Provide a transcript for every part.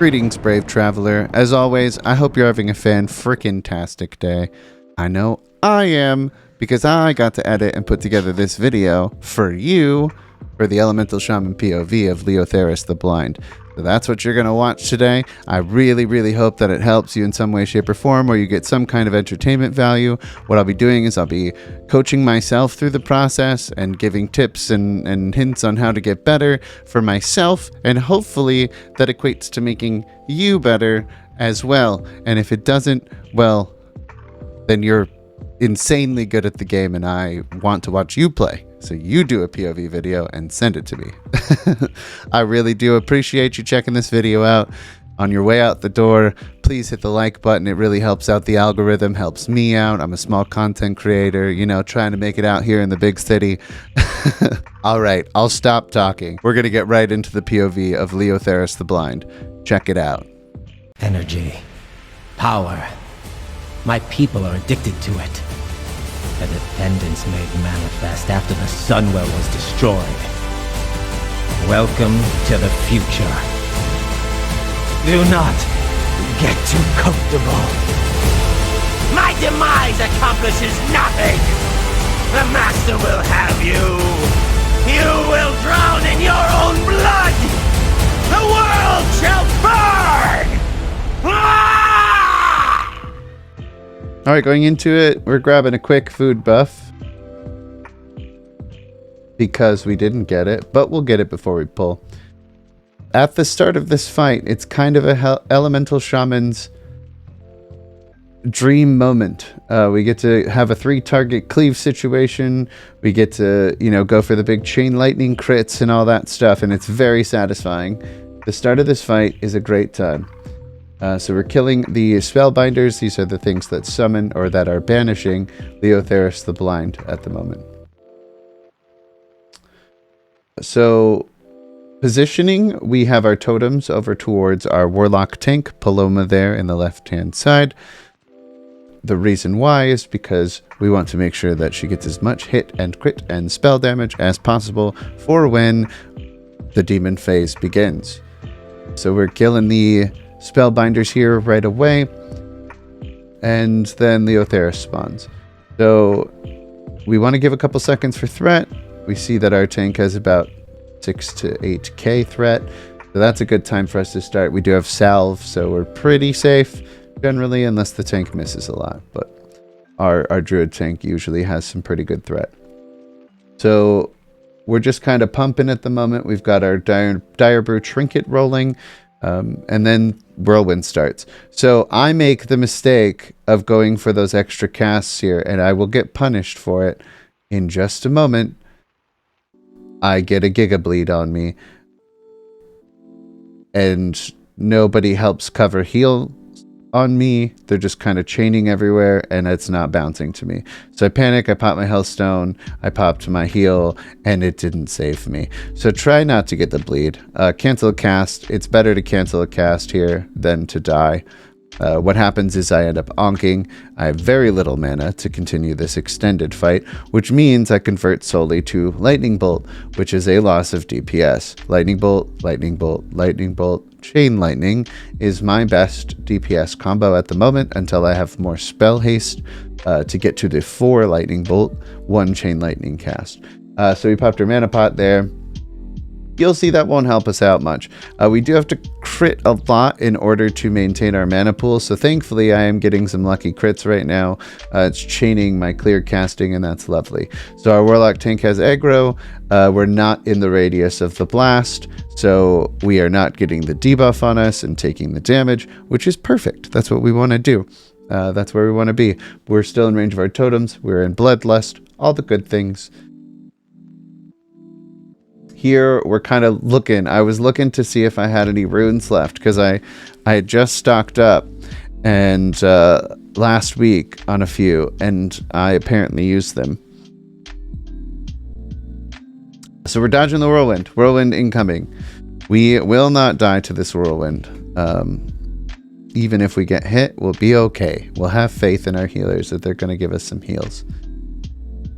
Greetings, brave traveler. As always, I hope you're having a fan-frickin-tastic day. I know I am, because I got to edit and put together this video for you for the Elemental Shaman PoV of Leotheras the Blind. So that's what you're going to watch today. I really hope that it helps you in some way, shape, or form, or you get some kind of entertainment value. What I'll be doing is I'll be coaching myself through the process and giving tips and hints on how to get better for myself, and hopefully that equates to making you better as well. And if it doesn't, well, then you're insanely good at the game and I want to watch you play. So you do a PoV video and send it to me. I really do appreciate you checking this video out. On your way out the door, please hit the like button. It really helps out the algorithm, helps me out. I'm a small content creator, you know, trying to make it out here in the big city. All right, I'll stop talking. We're going to get right into the PoV of Leotheras the Blind. Check it out. Energy. Power. My people are addicted to it. A dependence made manifest after the Sunwell was destroyed. Welcome to the future. Do not get too comfortable. My demise accomplishes nothing. The Master will have you. You will drown in your own blood. The world shall burn! All right, going into it, we're grabbing a quick food buff because we didn't get it, but we'll get it before we pull. At the start of this fight, it's kind of a elemental shaman's dream moment. We get to have a 3-target cleave situation. We get to, you know, go for the big chain lightning crits and all that stuff, and it's very satisfying. The start of this fight is a great time. So we're killing the spellbinders. These are the things that summon or that are banishing Leotheras the Blind at the moment. So positioning, we have our totems over towards our warlock tank, Paloma, there in the left-hand side. The reason why is because we want to make sure that she gets as much hit and crit and spell damage as possible for when the demon phase begins. So we're killing the spellbinders here right away, and then Leotheras spawns. So we want to give a couple seconds for threat. We see that our tank has about 6 to 8k threat, so that's a good time for us to start. We do have salve, so we're pretty safe generally, unless the tank misses a lot, but our druid tank usually has some pretty good threat. So we're just kind of pumping at the moment. We've got our dire brew trinket rolling, and then whirlwind starts. So I make the mistake of going for those extra casts here, and I will get punished for it in just a moment. I get a Giga Bleed on me, and nobody helps cover heal on me. They're just kind of chaining everywhere, and it's not bouncing to me. So I panic, I pop my health stone, I popped my heal, and it didn't save me. So try not to get the bleed. Cancel a cast. It's better to cancel a cast here than to die. What happens is I end up onking. I have very little mana to continue this extended fight, which means I convert solely to Lightning Bolt, which is a loss of DPS. Lightning Bolt, Lightning Bolt, Lightning Bolt, Chain Lightning is my best DPS combo at the moment until I have more spell haste to get to the 4 Lightning Bolt, 1 Chain Lightning cast. So we popped our mana pot there. You'll see that won't help us out much. We do have to crit a lot in order to maintain our mana pool, so thankfully I am getting some lucky crits right now. It's chaining my clear casting, and that's lovely. So our warlock tank has aggro. We're not in the radius of the blast, so we are not getting the debuff on us and taking the damage, which is perfect. That's what we want to do. That's where we want to be. We're still in range of our totems. We're in bloodlust, all the good things. Here we're kind of looking. I was looking to see if I had any runes left, because I had just stocked up and last week on a few, and I apparently used them. So we're dodging the whirlwind. Whirlwind incoming. We will not die to this whirlwind. Even if we get hit, we'll be okay. We'll have faith in our healers that they're going to give us some heals.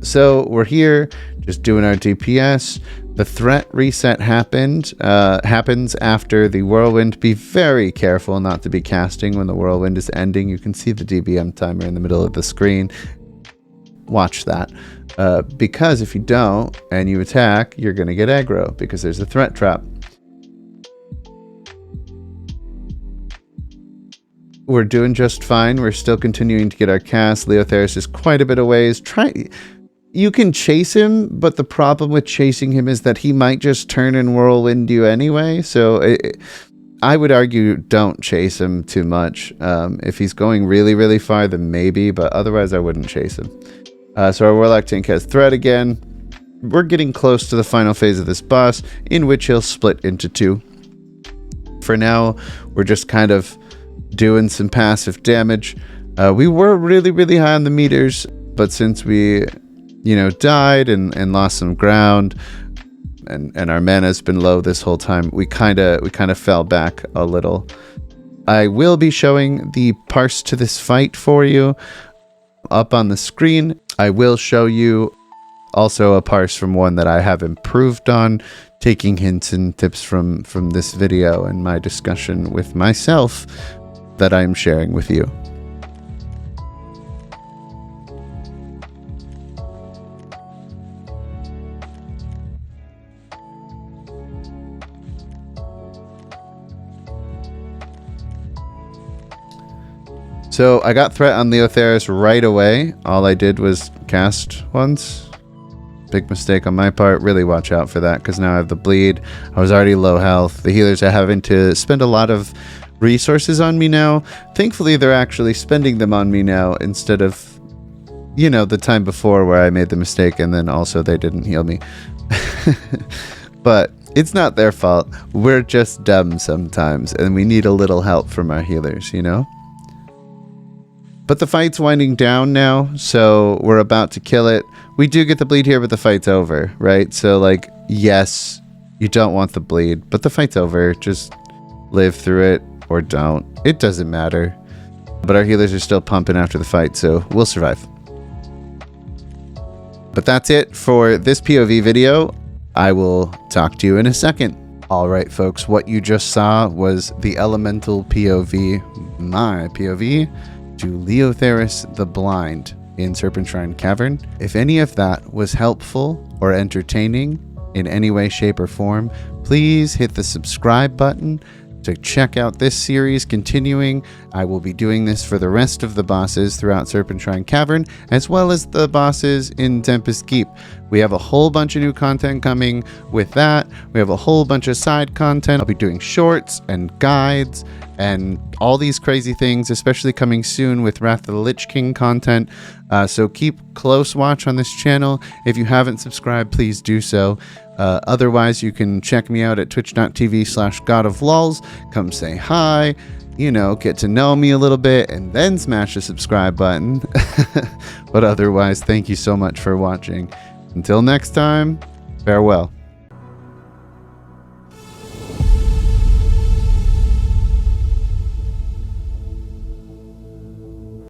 So we're here just doing our DPS. The threat reset happens after the whirlwind. Be very careful not to be casting when the whirlwind is ending. You can see the DBM timer in the middle of the screen. Watch that. Because if you don't and you attack, you're going to get aggro because there's a threat trap. We're doing just fine. We're still continuing to get our cast. Leotheras is quite a bit of ways. You can chase him, but the problem with chasing him is that he might just turn and whirlwind you anyway. So I would argue don't chase him too much. If he's going really, really far, then maybe, but otherwise I wouldn't chase him. So our Warlock tank has threat again. We're getting close to the final phase of this boss, in which he'll split into two. For now, we're just kind of doing some passive damage. We were really, really high on the meters, but since we died and lost some ground, and our mana's been low this whole time, we kind of fell back a little. I will be showing the parse to this fight for you up on the screen. I will show you also a parse from one that I have improved on, taking hints and tips from this video and my discussion with myself that I'm sharing with you. So I got threat on Leotheras right away. All I did was cast once. Big mistake on my part. Really watch out for that, because now I have the bleed. I was already low health. The healers are having to spend a lot of resources on me now. Thankfully, they're actually spending them on me now instead of, the time before where I made the mistake and then also they didn't heal me. But it's not their fault. We're just dumb sometimes, and we need a little help from our healers, But the fight's winding down now, so we're about to kill it. We do get the bleed here, but the fight's over, right? So, yes, you don't want the bleed, but the fight's over. Just live through it or don't. It doesn't matter. But our healers are still pumping after the fight, so we'll survive. But that's it for this POV video. I will talk to you in a second. All right, folks, what you just saw was the elemental POV, my POV, to Leotheras the Blind in Serpentshrine Cavern. If any of that was helpful or entertaining in any way, shape, or form, please hit the subscribe button to check out this series continuing. I will be doing this for the rest of the bosses throughout Serpentshrine Cavern, as well as the bosses in Tempest Keep. We have a whole bunch of new content coming with that. We have a whole bunch of side content. I'll be doing shorts and guides and all these crazy things, especially coming soon with Wrath of the Lich King content. So keep close watch on this channel. If you haven't subscribed, please do so. Otherwise, you can check me out at twitch.tv/godoflols. Come say hi, get to know me a little bit, and then smash the subscribe button. But otherwise, thank you so much for watching. Until next time, farewell.